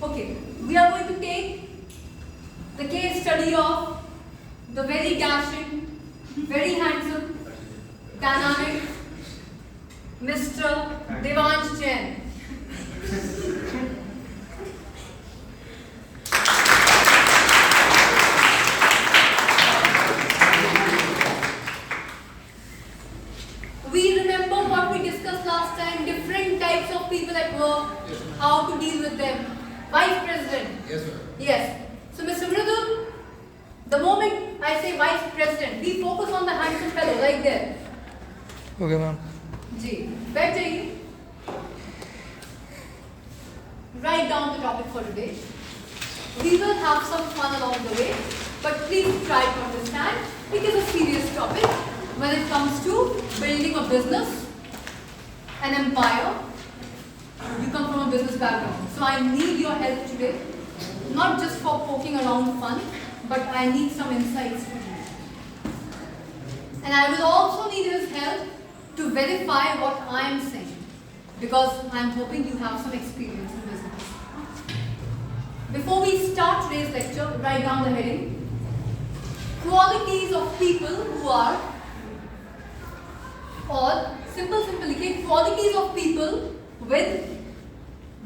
Okay, we are going to take the case study of the very dashing, very handsome, dynamic Mr. Devansh Jain. We remember what we discussed last time, different types of people at work, yes, how to deal with them. Vice President. Yes, sir. Yes. So, Mr. Mridul, the moment I say Vice President, we focus on the handsome fellow right there. Okay, ma'am. Ji, बैठ जाइए. Write down the topic for today. We will have some fun along the way, but please try to understand it is a serious topic when it comes to building a business, an empire. You come from a business background, so I need your help today, not just for poking around fun, but I need some insights from you. And I will also need his help to verify what I am saying, because I am hoping you have some experience in business. Before we start today's lecture, write down the heading: qualities of people who are, or simple qualities of people with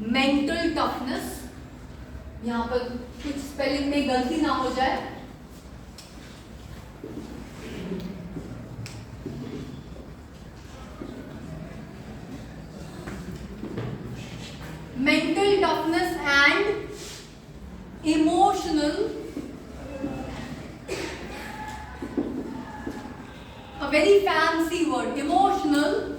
mental toughness. यहाँ पर कुछ spelling में गलती ना हो जाए. Mental toughness and emotional, a very fancy word, emotional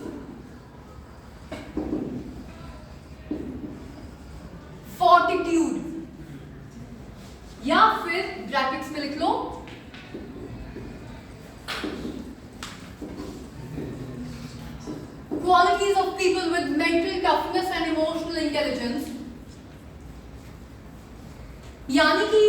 fortitude, या फिर ब्रैकेट्स में लिख लो qualities of people with mental toughness and emotional intelligence. यानी कि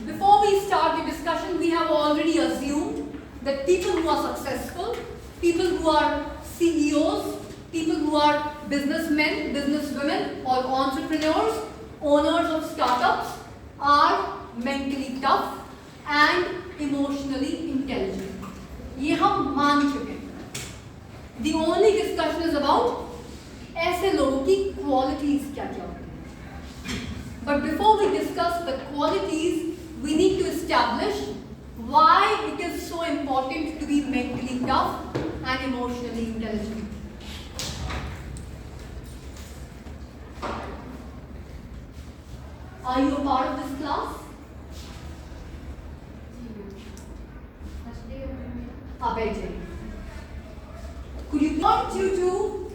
before we start the discussion, we have already assumed that people who are successful, people who are CEOs, people who are businessmen, businesswomen, or entrepreneurs, owners of startups are mentally tough and emotionally intelligent. ये हम मान चुके हैं. The only discussion is about ऐसे लोगों की qualities क्या क्या होती हैं. But before we discuss the qualities, we need to establish why it is so important to be mentally tough and emotionally intelligent. Are you a part of this class? Could you want you to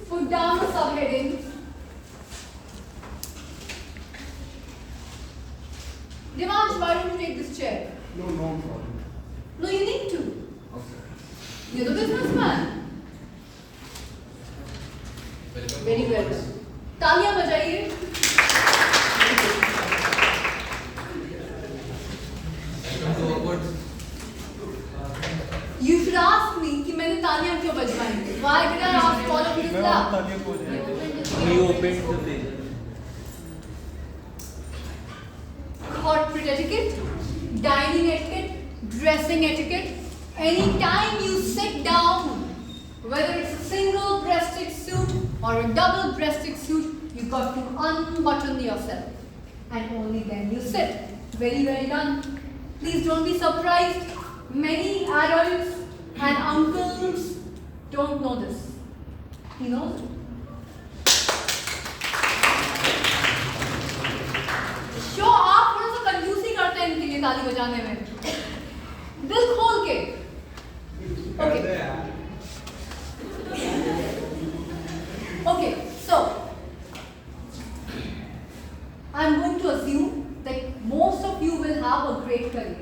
put down the subheading? Devansh, why don't you take this chair? No problem. No, you need to. Okay. You're the businessman. Very well done. तालियां बजाइए. You should ask me कि मैंने तालियां क्यों बजवाई. Why did I ask all of you to clap? We opened the thing. Corporate etiquette, dining etiquette, dressing etiquette. Anytime you sit down, whether it's a single-breasted suit or a double-breasted suit, you've got to unbutton yourself, and only then you sit. Very well done. Please don't be surprised. Many adults and uncles don't know this. He knows it. Sure, आप थोड़ा सा confuse करते हैं इनके लिए ताली बजाने में. दिल खोल के. Okay. Okay, so I'm going to assume that most of you will have a great career.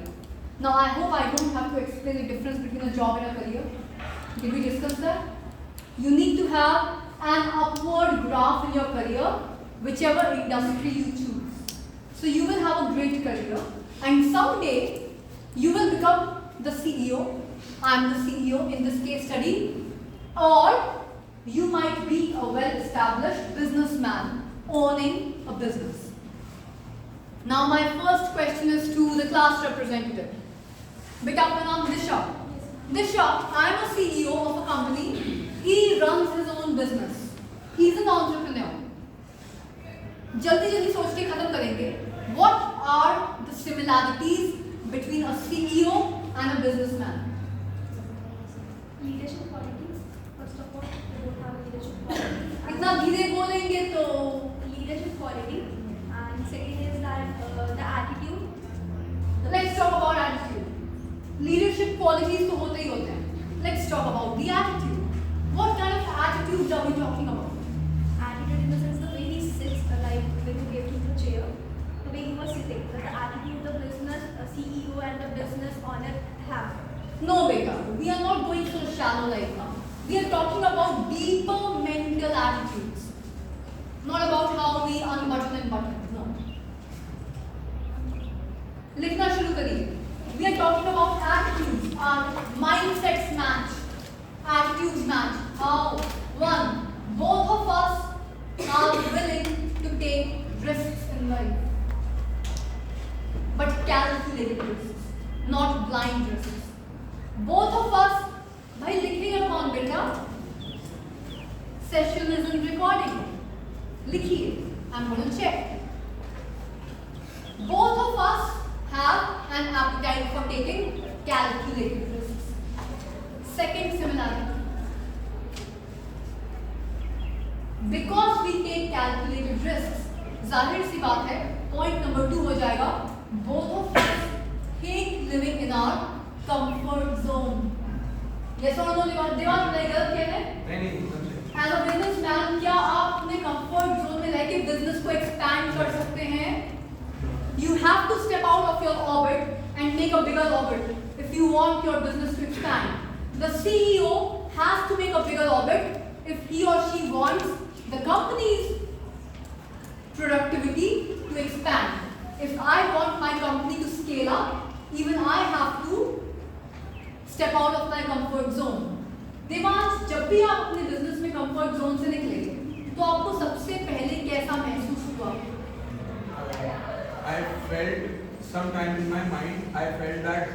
Now, I hope I don't have to explain the difference between a job and a career. Did we discuss that? You need to have an upward graph in your career, whichever industry you choose. So you will have a great career, and someday you will become the CEO. I am the CEO in this case study, or you might be a well-established businessman owning a business. Now my first question is to the class representative. Beta, apna naam Disha. Disha, I am a CEO of a company. He runs his own business. He is an entrepreneur. जल्दी सोच के खत्म करेंगे. What are the similarities between a CEO and a businessman? Leadership qualities. First of all, they both have leadership qualities. इतना धीरे बोलेंगे तो Leadership quality, and second is that the attitude. Let's talk about attitude. Leadership qualities तो होते ही होते हैं. Let's talk about the attitude. What kind of attitude are we talking about? Attitude in the sense the way he sits, like when you gave him the chair, the way he was sitting, the attitude the business CEO and the business owner have. No, beta. We are not going so shallow like now. We are talking about deeper mental attitudes. Not about how we unbutton and button. No. लिखना शुरू करिए. We are talking about attitudes. Our mindsets match. Attitudes match. How? One, both of us are willing to take risks in life. But calculated risks, not blind risks. Both of us, भाई लिखेगा कौन बेटा? Session is in recording. लिखिए. I'm going to check. Both of us have an appetite for taking calculated risks. Second similarity. Because we take calculated risks, जाहिर सी बात है, point number 2 हो जाएगा. Both of us hate living in our comfort zone. Yes or no, देवान नहीं गलत कह रहे हैं? नहीं. As a businessman, क्या आप अपने comfort zone में रह के business को expand कर सकते हैं? You have to step out of your orbit and make a bigger orbit if you want your business to expand. The CEO has to make a bigger orbit if he or she wants the company's productivity to expand. If I want my company to scale up, even I have to step out of my comfort zone. Devansh, जब भी आप अपने business में comfort zone से निकले तो आपको सबसे पहले कैसा महसूस हुआ? I felt sometime in my mind, I felt that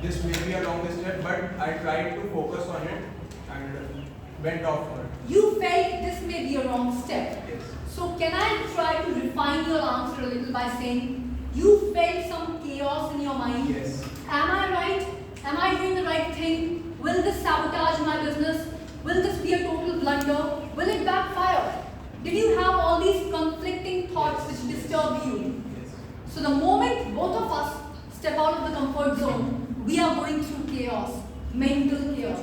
this may be a long step, but I tried to focus on it and went off for it. You felt this may be a wrong step. Yes. So can I try to refine your answer a little by saying you felt some chaos in your mind? Yes. Am I right? Am I doing the right thing? Will this sabotage my business? Will this be a total blunder? Will it backfire? Did you have all these conflicting thoughts which disturb you? Yes. So the moment both of us step out of the comfort zone, we are going through chaos, mental chaos.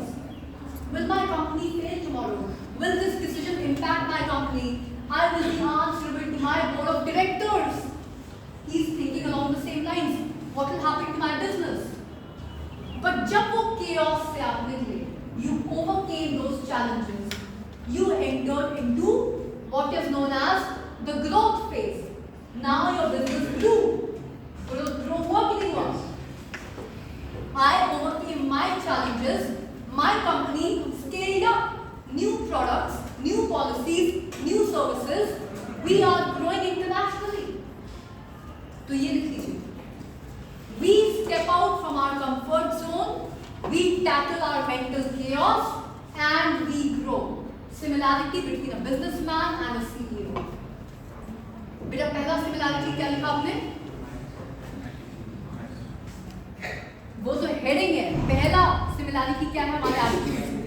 Will my company fail tomorrow? Will this decision impact my company? I will be answerable to my board of directors. He's thinking along the same lines. What will happen to my business? But जब वो chaos से आप निकले, you overcame those challenges. You entered into what is known as the growth phase. Now your business grew. Grow हुआ कि नहीं हुआ? I overcame my challenges. My company scaled up. New products, new policies, new services. We are growing internationally. तो ये लिख लीजिए. We step out from our comfort zone. We tackle our mental chaos and we grow. Similarity between a businessman and a CEO. बेटा पहला similarity क्या लिखा आपने? वो तो heading है. पहला similarity क्या है हमारे attitude?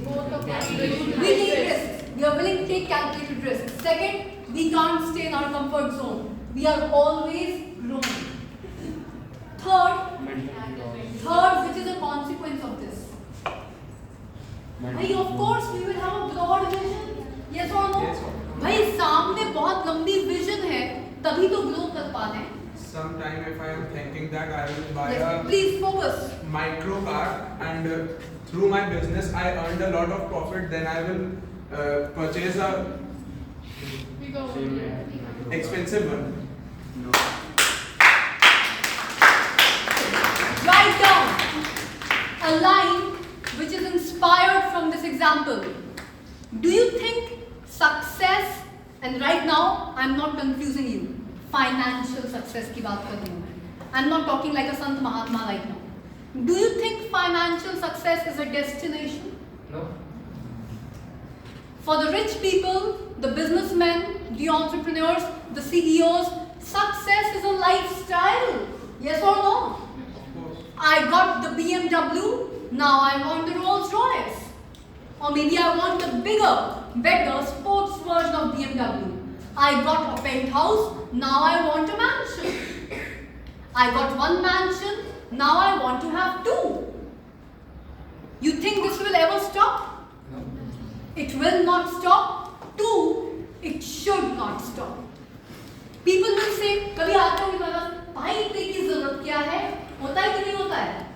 We take risks. We are willing to take calculated risks. Second, we can't stay in our comfort zone. We are always growing. Third, which is a consequence of this. भाई, of course, we will have a broad vision. Yes or no? Yes or no. भाई, सामने बहुत लंबी vision है, तभी तो grow कर पाते हैं. Sometime if I am thinking that I will buy Yes, a please focus. micro car and through my business I earned a lot of profit, then I will purchase a expensive one. Write down a line which is inspired from this example. Do you think success, and right now I'm not confusing you, financial success की बात कर रही हूँ मैं. I am not talking like a sant mahatma right now. Do you think financial success is a destination? No. For the rich people, the businessmen, the entrepreneurs, the CEOs, success is a lifestyle. Yes or no? Of course. I got the BMW, now I want the Rolls Royce. Or maybe I want a bigger, better sports version of BMW. I got a penthouse, now I want a mansion. I got one mansion, now I want to have two. You think this will ever stop? No. It will not stop. Two, it should not stop. People will say, कभी आते होंगे मेरे पास, भाई इतने की जरूरत क्या है? होता है कि नहीं होता है?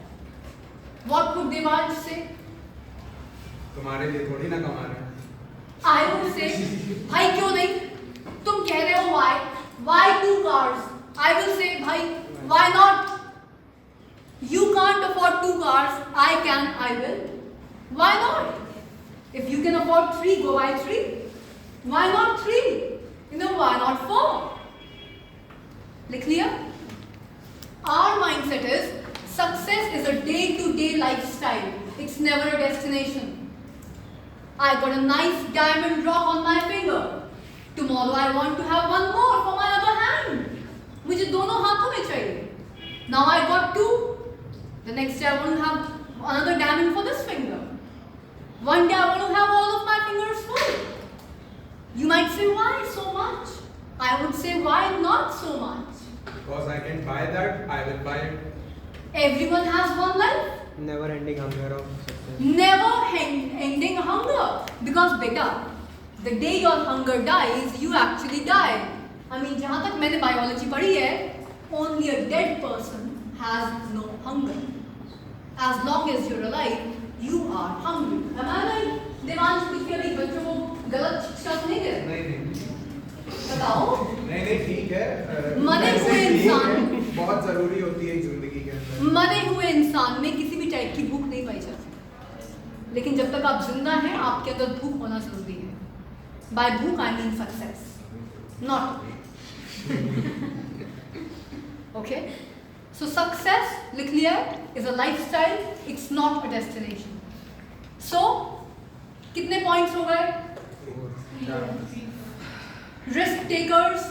What would they want to say? तुम्हारे लिए थोड़ी ना कमा रहे हैं. I would say, भाई क्यों नहीं? तुम कह रहे हो why? Why two cars? I will say, भाई why not? You can't afford two cars. I can. I will. Why not? If you can afford three, go buy three. Why not three? Why not four? Clear? Our mindset is success is a day-to-day lifestyle. It's never a destination. I got a nice diamond rock on my finger. Tomorrow I want to have one more for my other hand. मुझे दोनों हाथों में चाहिए. Now I got two. The next day I want to have another diamond for this finger. One day I want to have all of my fingers full. You might say, why so much? I would say, why not so much? Because I can buy that, I will buy it. Everyone has one life. Never ending hunger of success. Never ending hunger. Because beta, the day your hunger dies, you actually die. I mean, जहाँ तक मैंने biology पढ़ी है, only a dead person has no hunger. As long as you're alive, you are hungry. Am I right? Devansh कुछ भी अभी बच्चों को गलत शिक्षा तो नहीं दे रहे? नहीं. बताओ. नहीं ठीक है. मरे हुए इंसान बहुत जरूरी होती है जिंदगी के अंदर. मरे हुए इंसान में किसी भी टाइप की भूख नहीं पाई जाती. लेकिन जब तक आप जिंदा हैं, आपके अंदर भूख होना जरूरी है. By भूख I mean success, not. Okay? So success, लिख लिया है, is a lifestyle. It's not a destination. So कितने points हो गए? Risk takers,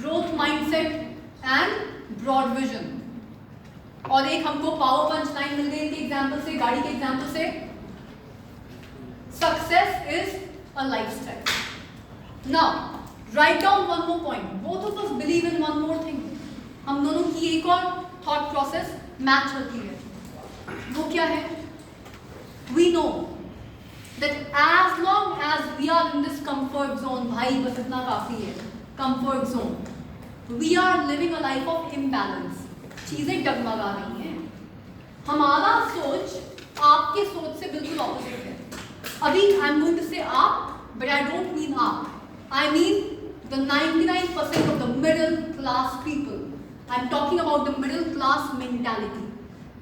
growth mindset and broad vision. और एक हमको power punch line मिल गई इनके एग्जाम्पल से, गाड़ी के एग्जाम्पल से. Success is a lifestyle. Now, write down one more point. Both of us believe in one more thing. हम दोनों की एक और thought process match होती है. वो क्या है? We know that as long as we are in this comfort zone, भाई बस इतना काफी है, comfort zone, we are living a life of imbalance. चीजें डगमगा रही हैं. हमारा सोच आपके सोच से बिल्कुल ऑपोजिट है. अभी I am going to say आप, but I don't mean आप. I mean the 99% of the middle class people. I am talking about the middle class mentality.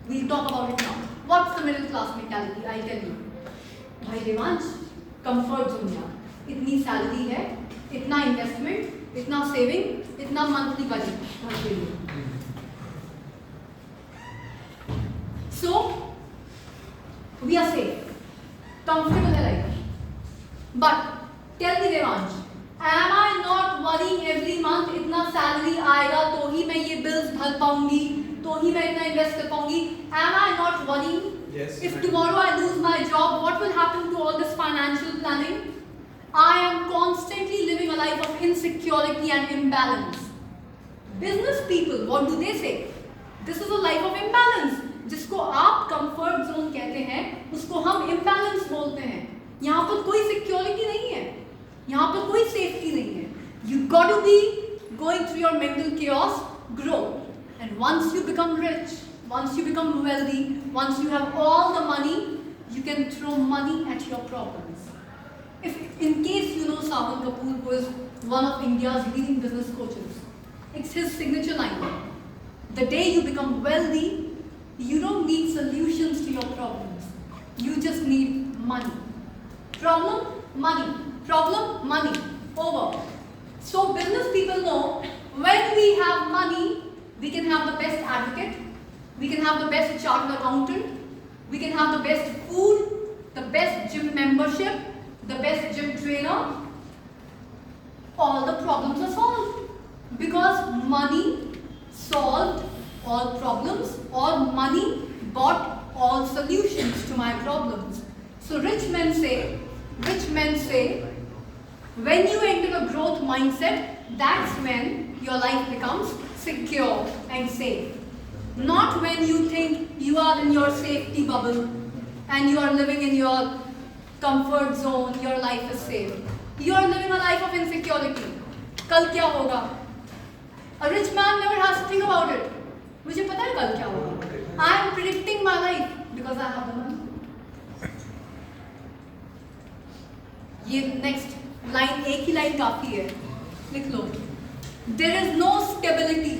We'll talk about it now. What's the middle class mentality? I'll tell you. भाई Devansh, comfort zone यार. इतनी salary है, इतना investment, इतना saving, इतना monthly budget घर के लिए. So we are safe, comfortable है life. But tell me Devansh, am I not worrying every month इतना सैलरी आएगा तो ही मैं ये बिल्स भर पाऊंगी, तो ही मैं इतना इन्वेस्ट कर पाऊंगी? Am I not worrying? Yes. If tomorrow I lose my job, what will happen to all this financial planning? I am constantly living a life of insecurity and imbalance. Business people, what do they say? This is a life of imbalance. जिसको आप comfort zone कहते हैं, उसको हम imbalance बोलते हैं. यहाँ पर कोई security नहीं है, यहाँ पर कोई safety नहीं है. You got to be going through your mental chaos, grow, and once you become rich, once you become wealthy, once you have all the money, you can throw money at your problems. If in case you know Sawan Kapoor, who is one of India's leading business coaches, it's his signature line. The day you become wealthy, you don't need solutions to your problems. You just need money. Problem, money. Problem, money. Over. So business people know when we have money, we can have the best advocate, we can have the best chartered accountant, we can have the best food, the best gym membership, the best gym trainer. All the problems are solved because money solved all problems, or money bought all solutions to my problems. So rich men say, when you enter a growth mindset, that's when your life becomes secure and safe. Not when you think you are in your safety bubble and you are living in your comfort zone, your life is safe. You are living a life of insecurity. Kal kya hoga? A rich man never has to think about it. मुझे पता है कल क्या होगा. I am predicting my life because I have the money. ये next line, एक ही line काफी है. लिख लो. There is no stability.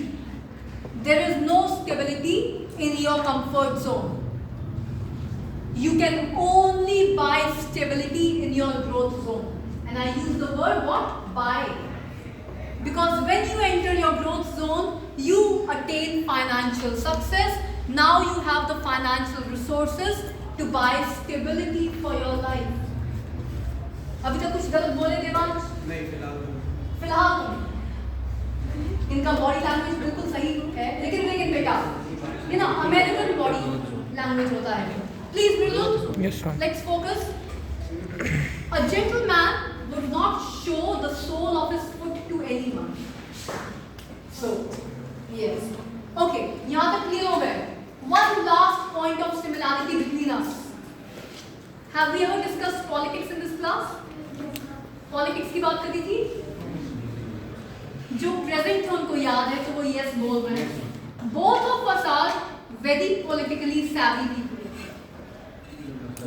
There is no stability in your comfort zone. You can only buy stability in your growth zone. And I use the word what? Buy. Because when you enter your growth zone, you attain financial success. Now you have the financial resources to buy stability for your life. अभी तक कुछ गलत बोले देवांश? नहीं फिलहाल इनका body language बिल्कुल सही है, लेकिन बेटा ये ना अमेरिकन बॉडी लैंग्वेज होता है. Please Mridul, Yes, ma'am. let's focus. A gentleman would not show the sole of his foot to anyone. So, yes. Okay, यहाँ तक clear हो गए. One last point of similarity between us. Have we ever discussed politics in this class? Politics की बात करी थी? जो present थे उनको याद है तो वो yes बोल रहे हैं. Both of us are very politically savvy people.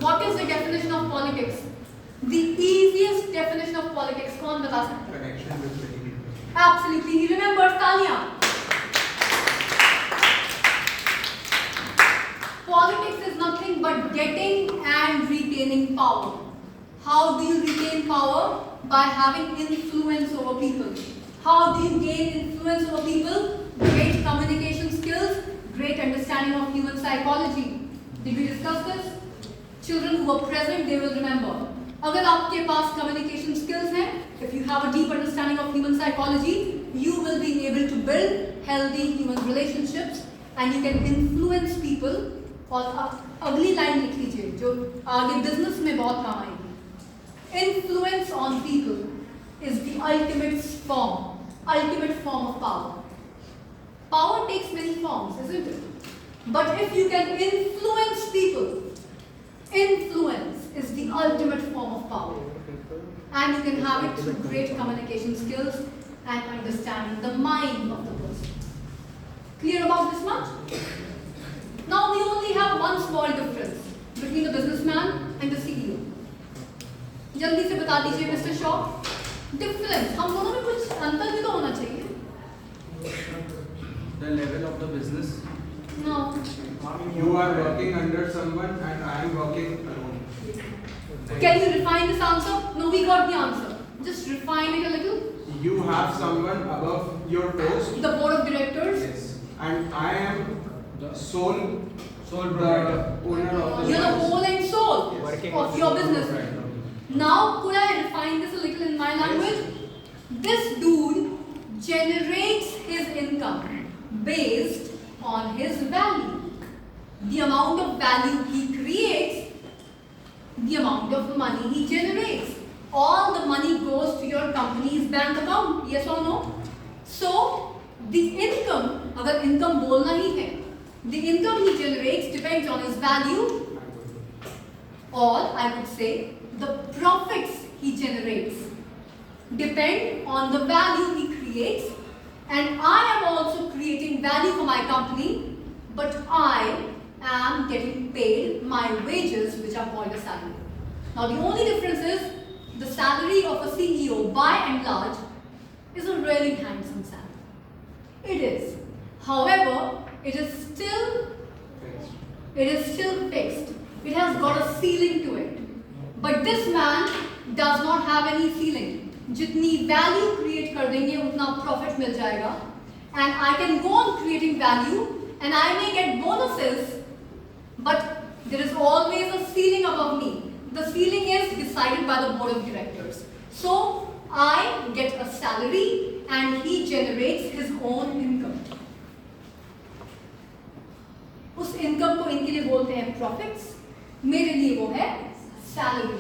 What is the definition of politics? The easiest definition of politics. कौन बता सकता है? Connection with many people. Absolutely. He remembers तालियां. Politics is nothing but getting and retaining power. How do you retain power? By having influence over people. How do you gain influence over people? Great communication skills, great understanding of human psychology. Did we discuss this? Children who are present, they will remember. अगर आपके पास communication skills हैं, if you have a deep understanding of human psychology, you will be able to build healthy human relationships and you can influence people. और अगली line लिख लीजिए जो आगे business में बहुत काम आएगी. Influence on people is the ultimate form of power. Power takes many forms, isn't it? But if you can influence people, influence is the ultimate form of power. And you can have it through great communication skills and understanding the mind of the person. Clear about this much? Now we only have one small difference between the businessman and the CEO. जल्दी से बता दीजिए mister Shaw. Difference हम दोनों में कुछ अंतर भी तो होना चाहिए. The level of the business. No. You are working under someone and I am working alone. Can you refine this answer? No, we got the answer. Just refine it a little. You have someone above your post. The board of directors. Yes. And I am the sole proprietor. owner of the You're the business. whole and soul Working of on your the business. proprietor. Now, could I refine this a little in my language? This dude generates his income based on his value. The amount of value he creates, the amount of money he generates. All the money goes to your company's bank account. Yes or no? So, the income, अगर income बोलना ही है, the income he generates depends on his value, or I would say the profits he generates depend on the value he creates, and I am also creating value for my company, but I am getting paid my wages, which are called a salary. Now the only difference is the salary of a CEO by and large is a really handsome salary. It is. However, it is still fixed. It has got a ceiling to it. But this man does not have any ceiling. जितनी value create कर देंगे उतना profit मिल जाएगा, and I can go on creating value and I may get bonuses, but there is always a ceiling above me. The ceiling is decided by the board of directors. So I get a salary and he generates his own income. उस income को इनके लिए बोलते हैं profits, मेरे लिए वो है सैलरी.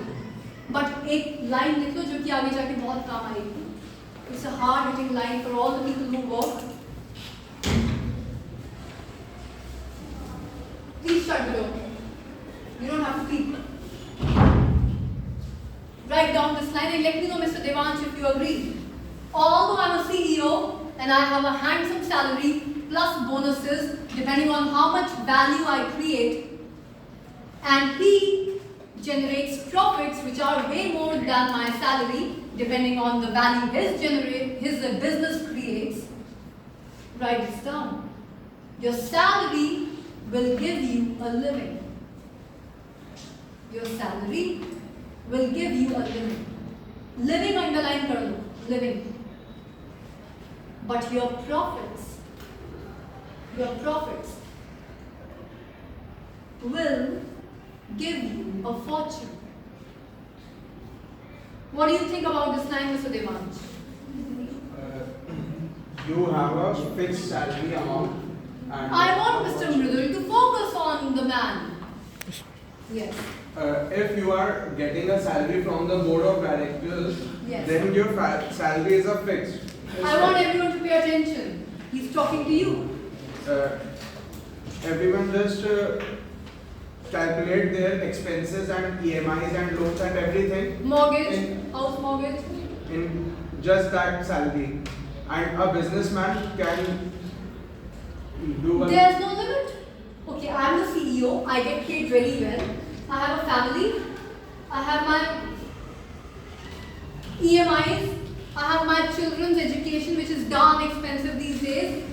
बट एक लाइन लिख लो जो कि आगे जाके बहुत काम आएगी. It's a hard hitting line for all the people who work. Please shut below. You don't have to speak. Write down this line and let me know, Mr. Devansh, if you agree. Although I'm a CEO and I have a handsome salary plus bonuses depending on how much value I create, and he generates profits which are way more than my salary depending on the value his business creates. Write this down. Your salary will give you a living. Your salary will give you a living. Living underline kar lo. Living. But your profits will give you a fortune. What do you think about this line, Mr. Devansh? You have a fixed salary amount. And I want Mr. Mridul to focus on the man. Yes. If you are getting a salary from the board of directors, Yes. then your salary is a fixed. I want everyone to pay attention. He's talking to you. Everyone just calculate their expenses and EMIs and loans and everything Mortgage, In- house mortgage. in just that salary. And a businessman can do a There's no limit. Okay, I'm the CEO. I get paid very well. I have a family. I have my EMIs. I have my children's education, which is darn expensive these days.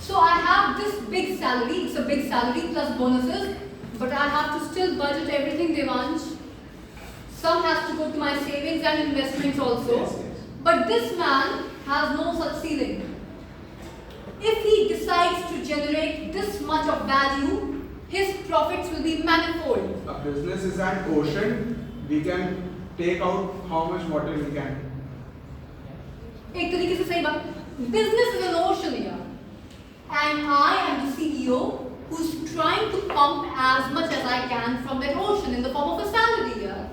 So I have this big salary. It's a big salary plus bonuses. But I have to still budget everything, Devansh. Some has to go to my savings and investments also. Yes, yes. But this man has no such ceiling. If he decides to generate this much of value, his profits will be manifold. A business is an ocean. We can take out how much water we can. एक तरीके से सही बात. Business is an ocean here, and I am the CEO who's trying to pump as much as I can from that ocean in the form of a salary here.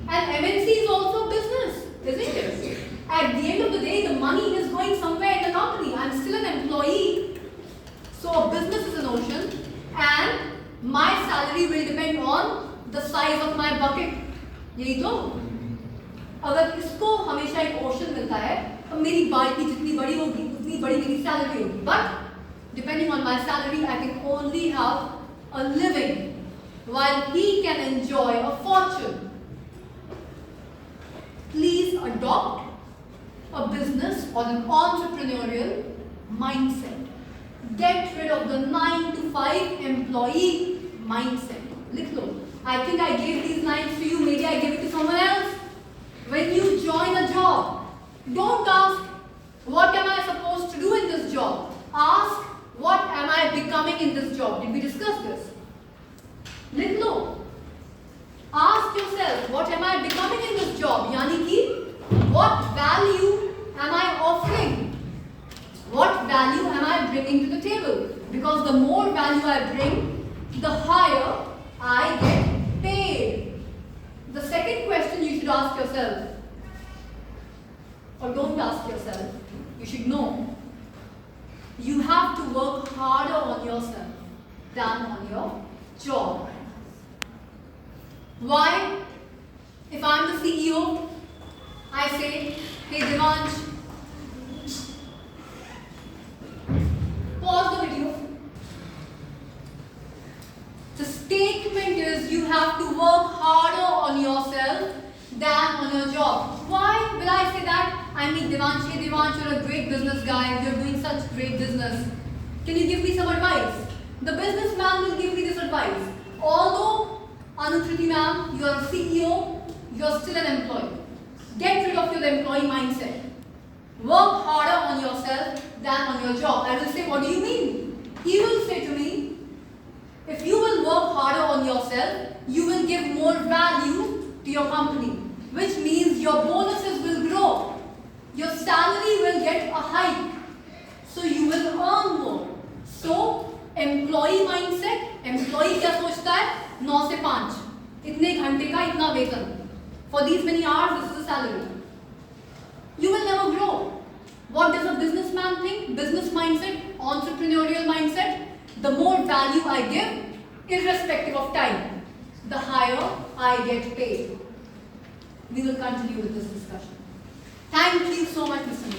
And MNC is also business, isn't it? At the end of the day, the money is going somewhere in the company. I'm still an employee. So a business is an ocean, and my salary will depend on the size of my bucket. यही तो. अगर इसको हमेशा एक ocean मिलता है, तो मेरी बाल्टी जितनी बड़ी होगी उतनी बड़ी मेरी सैलरी होगी. But depending on my salary I can only have a living while he can enjoy a fortune. Please adopt a business or an entrepreneurial mindset. Get rid of the 9 to 5 employee mindset. लिख लो. I think I gave these lines to you. Maybe I gave it to someone else. When you join a job, don't ask what am I supposed to do in this job. Ask what am I becoming in this job. Did we discuss this? लिख लो. Ask yourself, what am I becoming in this job? यानी कि what value am I offering? What value am I bringing to the table? Because the more value I bring, the higher I get paid. The second question you should ask yourself, or don't ask yourself, you should know, you have to work harder on yourself than on your job. Why? If I'm the CEO, I say, hey Devansh, pause the video. The statement is you have to work harder on yourself than on your job. Why will I say that? I mean Devansh, hey Devansh, you're a great business guy, you're doing such great business. Can you give me some advice? The businessman will give me this advice. Although, Anukriti ma'am, you are a CEO, you are still an employee. Get rid of your employee mindset. Work harder on yourself than on your job. I will say, what do you mean? He will say to me, if you will work harder on yourself, you will give more value to your company, which means your bonuses will grow. Your salary will get a hike. So you will earn more. So, employee mindset, employee क्या सोचता है? 9 से 5. इतने घंटे का इतना वेतन. For these many hours, this is the salary. You will never grow. What does a businessman think? Business mindset, entrepreneurial mindset. The more value I give, irrespective of time, the higher I get paid. We will continue with this discussion. Thank you so much, Mr.